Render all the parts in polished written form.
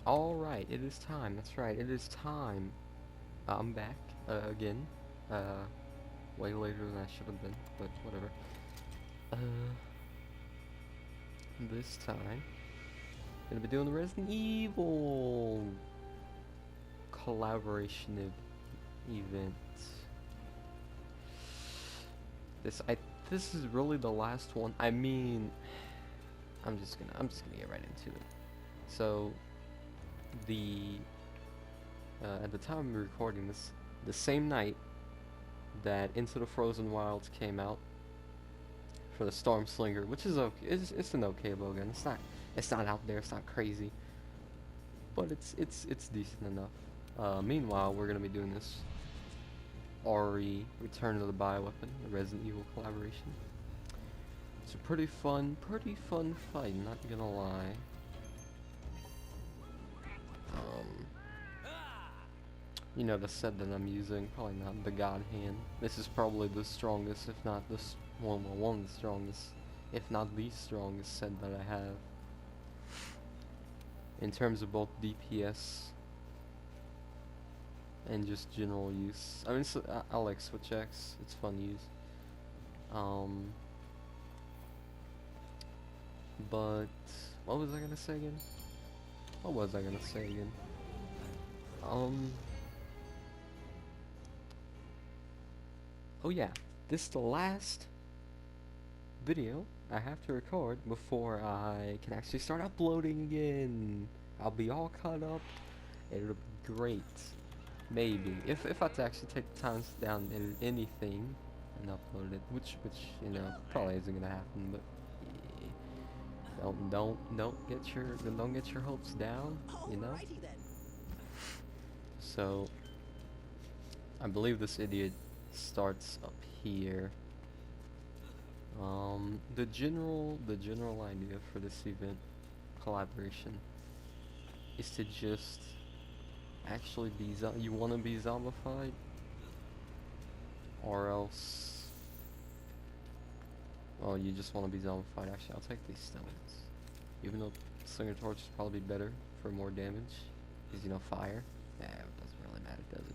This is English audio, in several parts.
Alright, it is time. That's right, it is time. I'm back again. Uh, Way later than I should have been, but whatever. Uh, this time, gonna be doing the Resident Evil collaboration event. This is really the last one. I mean, I'm just gonna get right into it. So, the at the time of recording this, the same night that Into the Frozen Wilds came out for the Storm Slinger, which is okay. It's an okay bowgun. It's not out there. It's not crazy, but it's decent enough. Meanwhile, we're gonna be doing this RE Return of the Bioweapon, the Resident Evil collaboration. It's a pretty fun fight. Not gonna lie. You know the set that I'm using, probably not the God Hand. This is probably the strongest, if not one of the strongest, if not the strongest set that I have. In terms of both DPS and just general use. I mean, I like Switch X, it's fun to use. But, what was I gonna say again? Oh yeah, this is the last video I have to record before I can actually start uploading again. I'll be all caught up. It'll be great. Maybe if I have to actually take the time to sit down and edit anything and upload it, which you know probably isn't gonna happen. But yeah, don't get your hopes down. You know. So I believe this idiot starts up here. The general idea for this event collaboration is to just actually be you want to be zombified, or else, oh, you just want to be zombified. Actually, I'll take these stones, even though Slinger Torch is probably better for more damage, because you know fire. Yeah, it doesn't really matter, does it?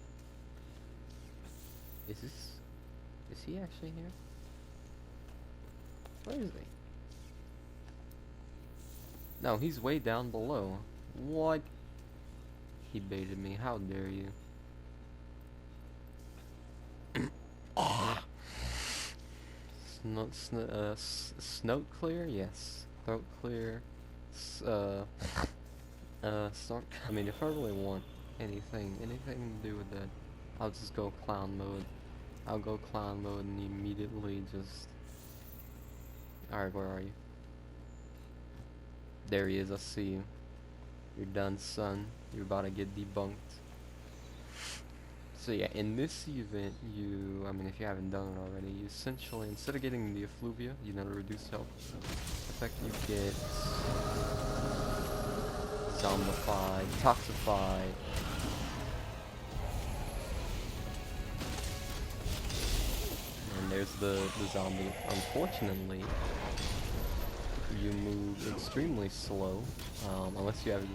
Is he actually here? Where is he? No, he's way down below. What? He baited me. How dare you? Snout clear? Yes. Throat clear. Snort. I mean, if I really want anything to do with that, I'll just go clown mode. I'll go clown mode and immediately just... Alright, where are you? There he is, I see you. You're done, son. You're about to get debunked. So yeah, in this event, I mean, if you haven't done it already, you essentially, instead of getting the effluvia, you know, the reduced health effect, you get zombified, toxified. And there's the zombie. Unfortunately, you move extremely slow, unless you have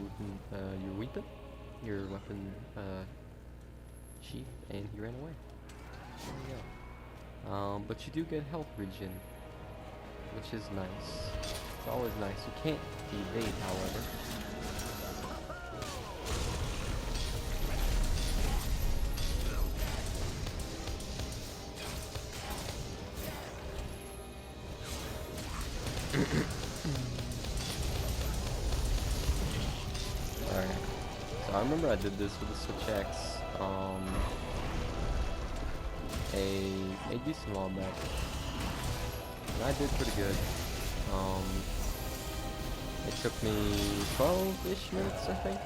your weapon sheath, and he ran away. There you go. But you do get health regen, which is nice. It's always nice. You can't evade, however. Alright. So I remember I did this with the Switch X, a decent while back. And I did pretty good. It took me 12-ish minutes, I think.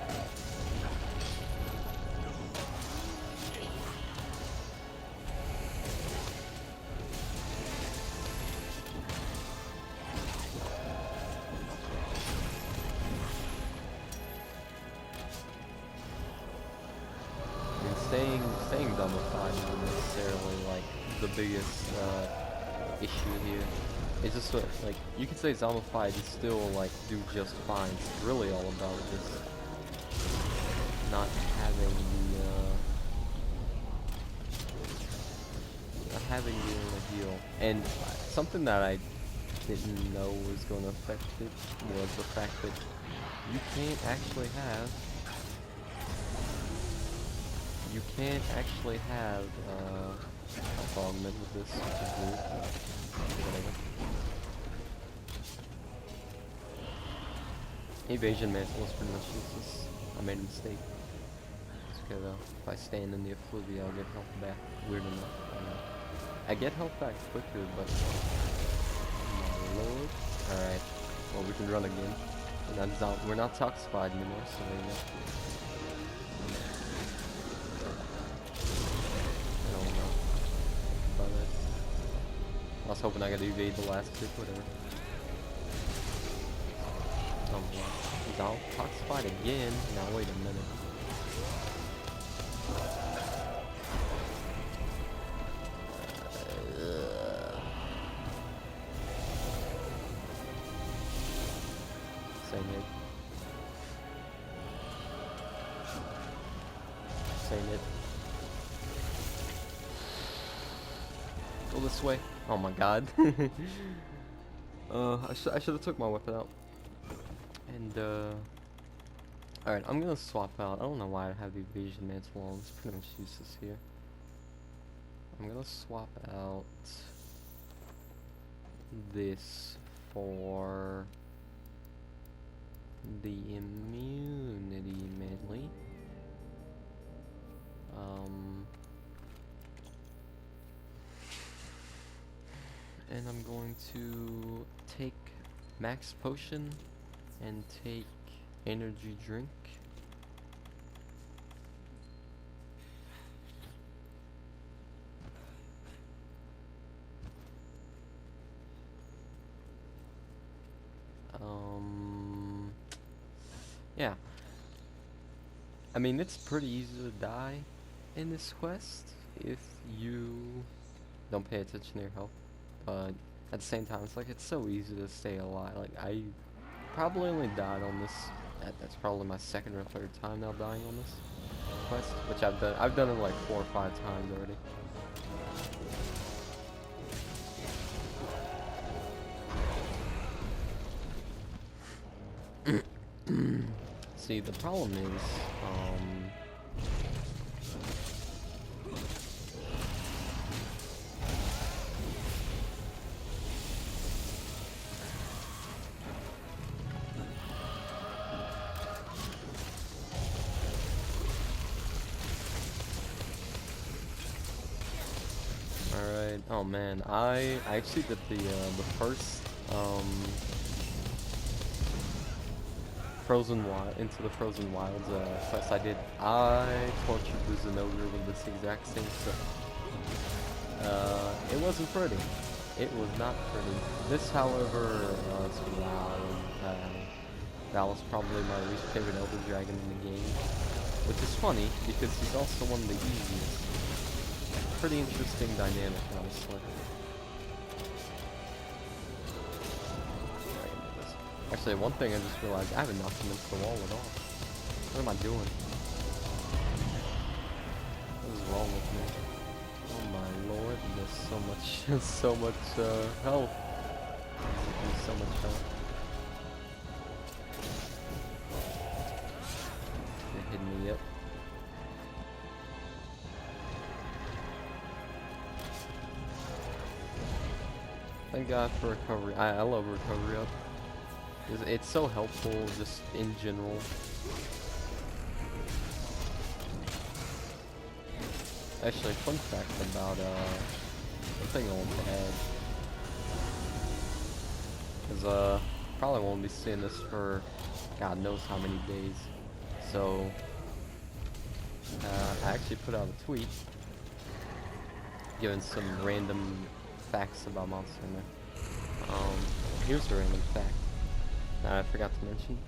Staying zombified isn't necessarily like the biggest issue here. It's just like you could say zombified and still like do just fine. It's really all about just having you in a heal. And something that I didn't know was going to affect it was the fact that you can't actually have health augment with this, which is weird. Whatever. Evasion mantle is pretty much useless. I made a mistake. It's okay though. If I stand in the effluvia, I'll get health back. Weird enough. I get health back quicker, but my lord. Alright. Well, we can run again. We're not toxified anymore, so there you go. I don't know about that. I was hoping I could evade the last hit, whatever. Oh wow. He's all toxified again. Now wait a minute. Same it. Same it. Go this way. Oh my god. I should have took my weapon out. And alright, I'm gonna swap out. I don't know why I have the evasion mantle on. It's pretty much useless here. I'm gonna swap out this for the immunity mainly. And I'm going to take max potion and take energy drink. Yeah. I mean, it's pretty easy to die in this quest if you don't pay attention to your health. But at the same time, it's so easy to stay alive. Like, I probably only died on this. That's probably my second or third time now dying on this quest, which I've done it like 4 or 5 times already. See, the problem is, alright, oh man, I actually did the first, into the Frozen Wilds quest I did. I tortured the Zenogre with this exact same stuff. It wasn't pretty. It was not pretty. This, however, is Val. Val is probably my least favorite Elder Dragon in the game, which is funny because he's also one of the easiest. Pretty interesting dynamic, honestly. Actually, one thing I just realized, I haven't knocked him into the wall at all. What am I doing? What is wrong with me? Oh my lord, there's so much, so much, health. There's so much health. They're hitting me up. Thank God for recovery. I love recovery up. It's so helpful just in general. Actually, fun fact about the thing I want to add is probably won't be seeing this for God knows how many days. So I actually put out a tweet giving some random facts about Monster Hunter. Here's a random fact that I forgot to mention.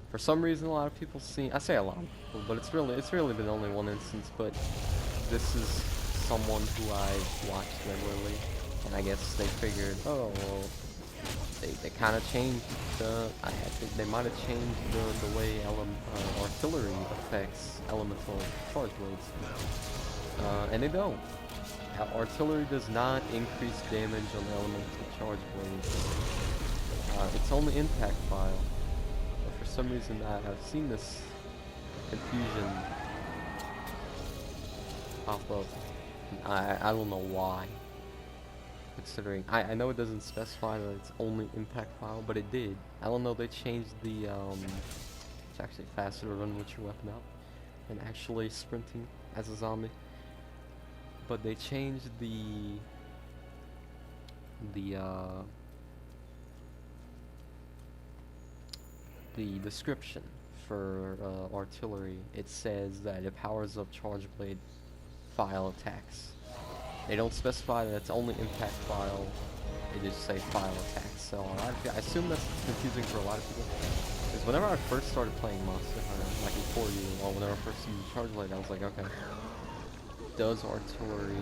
For some reason, a lot of people I say a lot of people, but it's really been only one instance. But this is someone who I've watched regularly, and I guess they figured, oh, well, they kind of changed I think they might have changed the way artillery affects elemental charge blades, and they don't. Artillery does not increase damage on elemental charge blades. It's only impact file. But for some reason, I've seen this confusion pop up. I don't know why. Considering I know it doesn't specify that it's only impact file, but it did. I don't know, they changed the it's actually faster to run with your weapon out and actually sprinting as a zombie. But they changed the description for artillery. It says that it powers up charge blade file attacks. They don't specify that it's only impact file. They just say file attacks. So a lot of people, I assume that's confusing for a lot of people. Because whenever I first started playing Monster Hunter, like before you, or whenever I first used charge blade, I was like, okay, does artillery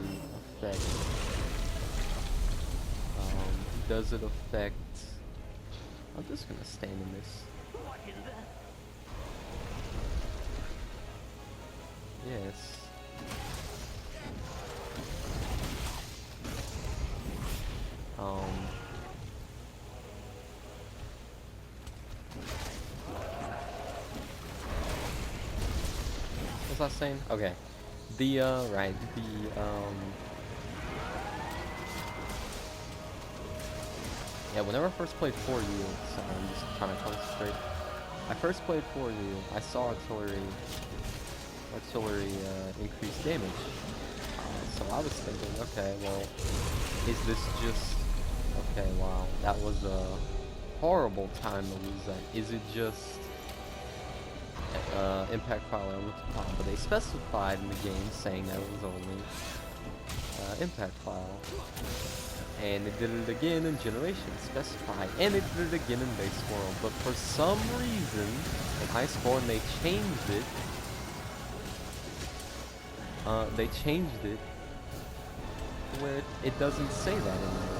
affect? Does it affect? I'm just gonna stand in this. Yes. What was I saying? Okay. Right, yeah, whenever I first played 4U, sorry, I'm just trying to concentrate. I first played 4U, I saw artillery increase damage. So I was thinking, okay, well, is this just, okay, wow, that was a horrible time to lose that. Is it just impact file elemental file? But they specified in the game saying that it was only impact file. And they did it again in Generation, specified, and they did it again in Base World. But for some reason, in Iceborne, they changed it. Where it doesn't say that anymore.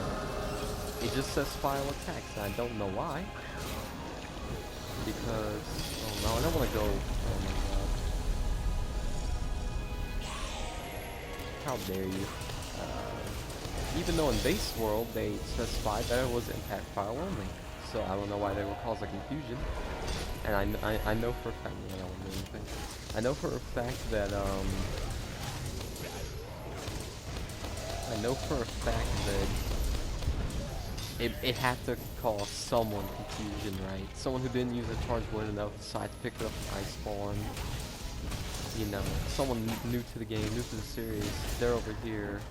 It just says file attacks, and I don't know why. Because, oh no, I don't want to go, oh my god. How dare you. Even though in Base World they specified that it was impact file only. So I don't know why they were causing confusion. And I know for a fact, I don't know anything. I know for a fact that, it had to cause someone confusion, right? Someone who didn't use a charge blade enough decided to pick it up in Iceborne. You know, someone new to the game, new to the series, they're over here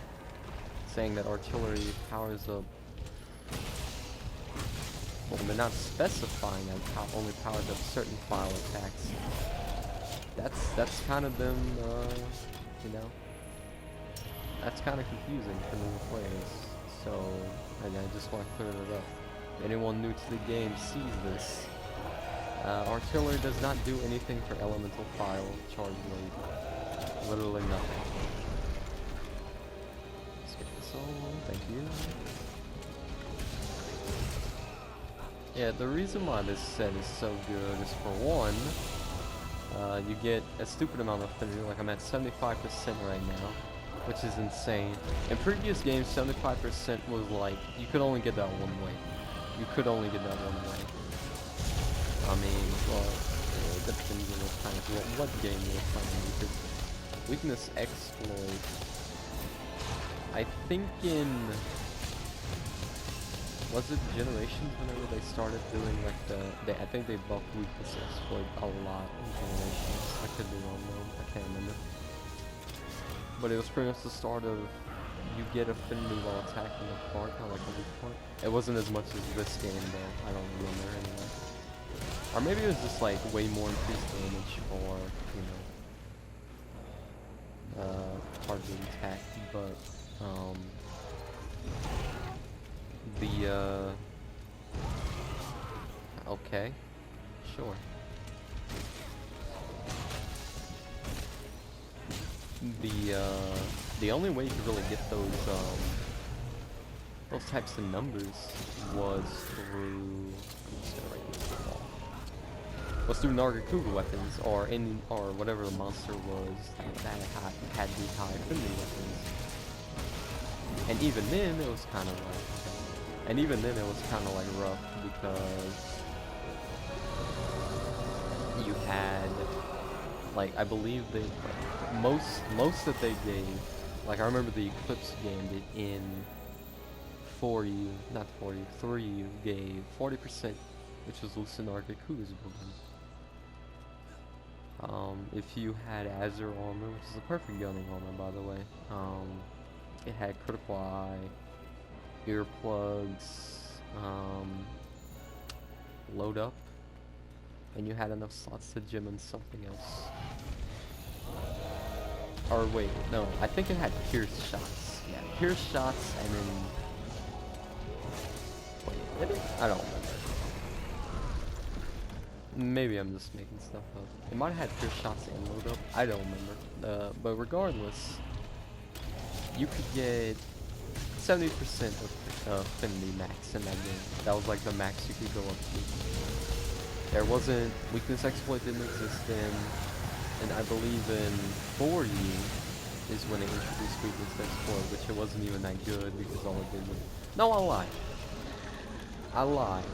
saying that artillery powers up. Well, they're not specifying that it only powers up certain file attacks. That's kind of them, you know. That's kind of confusing for new players. So I just want to clear it up. If anyone new to the game sees this, artillery does not do anything for elemental file charge blade. Literally nothing. Let's get this on. Thank you. Yeah, the reason why this set is so good is, for one, you get a stupid amount of affinity. Like, I'm at 75% right now, which is insane. In previous games, 75% was like, you could only get that one way. You could only get that one way. I mean, well, it depends on what game you're playing, because weakness exploit, I think in, was it Generations whenever they started doing like I think they buffed weakness exploit a lot in Generations. I could be wrong though, I can't remember. But it was pretty much the start of, you get affinity while attacking a part, not like a weak part. It wasn't as much as this game though, I don't remember anyway. Or maybe it was just like way more increased damage, or, you know, target attack, but, okay, sure. The only way you could really get those types of numbers was through, I'm just gonna write this down. Was through Nargacuga weapons, or whatever the monster was that had the high affinity weapons. And even then, it was kind of like, rough because you had, like, I believe they, like, most that they gave, like, I remember the Eclipse game did in 4U, not 4U, 3U gave 40%, which was Lucent Arcacuda's building. If you had Azure Armor, which is a perfect gunning armor, by the way, it had Critical Eye, earplugs, load up, and you had enough slots to gym in something else. Or wait, no, I think it had pierce shots. Yeah, pierce shots, and then wait, did it? I don't remember. Maybe I'm just making stuff up. It might have had pierce shots and load up. I don't remember. But regardless, you could get 70% of affinity max in that game. That was like the max you could go up to. There wasn't weakness exploit didn't exist then, and I believe in 4U is when it introduced weakness exploit, which it wasn't even that good because all it did was. No, I lied.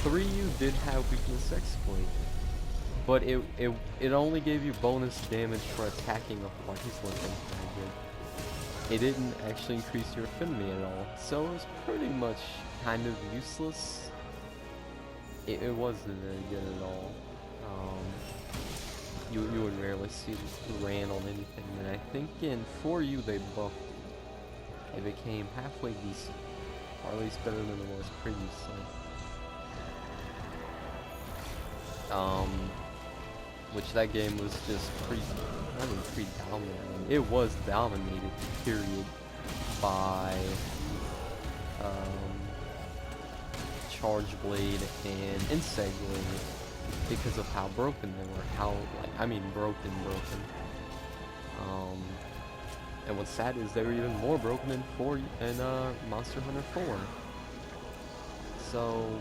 3U did have weakness exploit, but it only gave you bonus damage for attacking a party's weapon. It didn't actually increase your affinity at all, so it was pretty much kind of useless. It wasn't very good at all. You would rarely see ran on anything, and I think in 4U they buffed it. It became halfway decent, or at least better than it was previously. Which that game was just not even pre-dominated. It was dominated, period, by Charge Blade and Insect Blade because of how broken they were. Broken. And what's sad is they were even more broken in Monster Hunter 4. So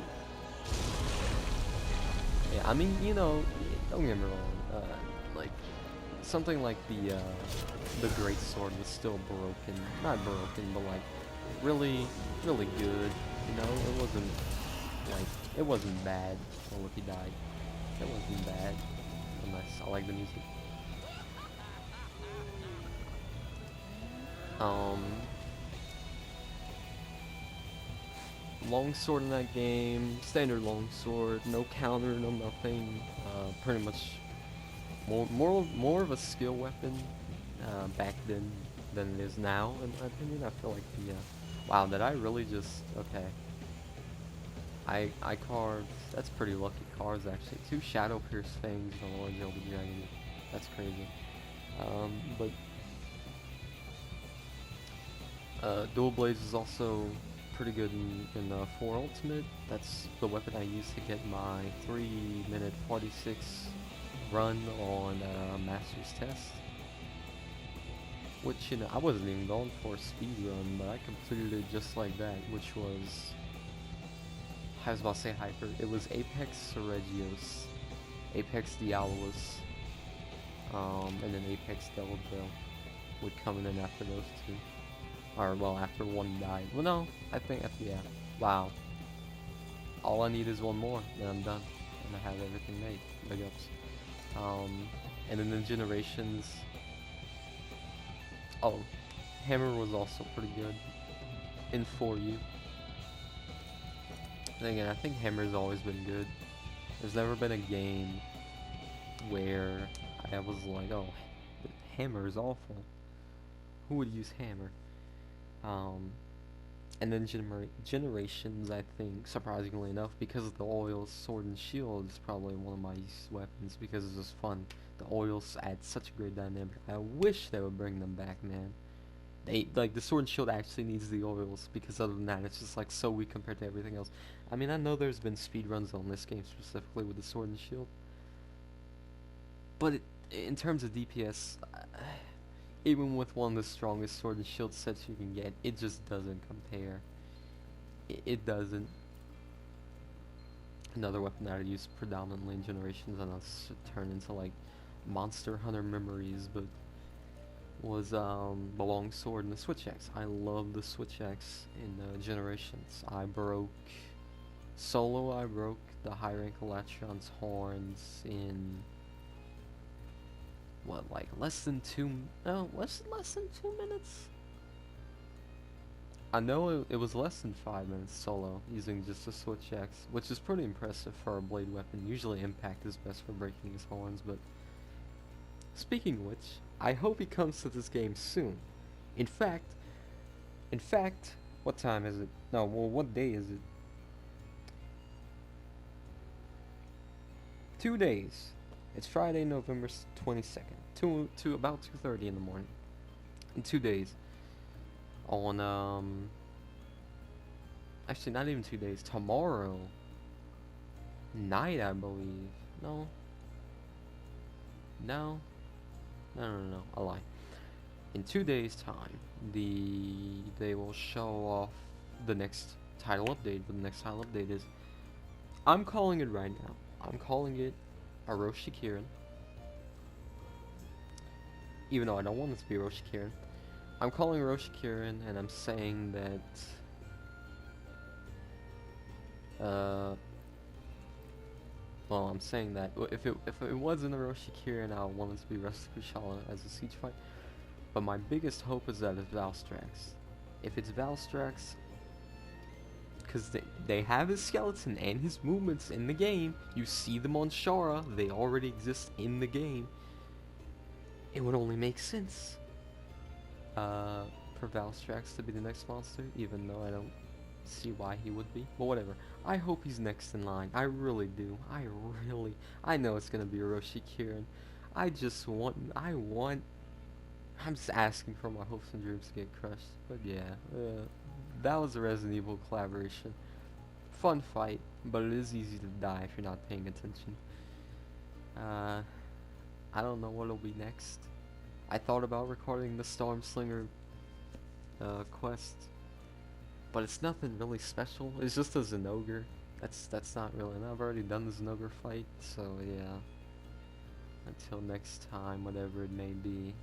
yeah, I mean, you know, don't get me wrong. Like something like the Great Sword was still broken, not broken, but like really good. You know, it wasn't bad. Oh look, he died. It wasn't bad. Oh, nice. I like the music. Longsword in that game, standard longsword, no counter, no nothing. Pretty much more of a skill weapon back then than it is now. In my opinion, I feel like wow, did I really just okay? I carved. That's pretty lucky cards actually. 2 Shadow Pierce Fangs on Lord Zelda Dragon. That's crazy. Dual Blades is also pretty good in 4 Ultimate. That's the weapon I used to get my 3-minute 46 run on Master's Test. Which, you know, I wasn't even going for a speed run, but I completed it just like that, which was, I was about to say hyper. It was Apex Regios, Apex Diabolus, and then Apex Devil Drill would come in after those 2. Or, well, after 1 died. Well, no, I think, yeah. Wow. All I need is 1 more, then I'm done. And I have everything made. Big ups. And then the Generations. Oh, Hammer was also pretty good in 4U. And again, I think Hammer's always been good. There's never been a game where I was like, oh, Hammer is awful. Who would use Hammer? And then Generations, I think, surprisingly enough, because of the oils, Sword and Shield is probably one of my weapons because it's just fun. The oils add such a great dynamic. I wish they would bring them back, man. The Sword and Shield actually needs the oils, because other than that, it's just like so weak compared to everything else. I mean, I know there's been speedruns on this game specifically with the Sword and Shield, but in terms of DPS, even with one of the strongest Sword and Shield sets you can get, it just doesn't compare. It doesn't. Another weapon that I use predominantly in Generations, and I'll turn into like Monster Hunter memories, but was the long sword and the switch axe. I love the switch axe in Generations. I broke solo. I broke the high rank Electron's horns in what, like less than less than 2 minutes. I know it was less than 5 minutes solo using just a switch axe, which is pretty impressive for a blade weapon. Usually impact is best for breaking his horns, but speaking of which, I hope he comes to this game soon. In fact, what time is it? No, well, what day is it? 2 days. It's Friday, November 22nd. To about 2:30 in the morning. In 2 days. On actually not even 2 days. Tomorrow night, I believe. No. No. No. I lie. In 2 days' time, they will show off the next title update. But the next title update is, I'm calling it right now. I'm calling it Orochi Kirin. Even though I don't want it to be Orochi Kirin. I'm calling Orochi Kirin, and I'm saying that well, I'm saying that if it wasn't Orochi Kirin, I would want it to be Rest of Kushala as a siege fight. But my biggest hope is that it's Valstrax. If it's Valstrax, because they have his skeleton and his movements in the game. You see them on Shara. They already exist in the game. It would only make sense for Valstrax to be the next monster, even though I don't see why he would be. But whatever. I hope he's next in line. I really do. I know it's gonna be Orochi Kirin. I'm just asking for my hopes and dreams to get crushed. But yeah, that was a Resident Evil collaboration. Fun fight, but it is easy to die if you're not paying attention. I don't know what'll be next. I thought about recording the Stormslinger quest, but it's nothing really special. It's just a Zenogre. That's not really. And I've already done the Zenogre fight, so yeah. Until next time, whatever it may be.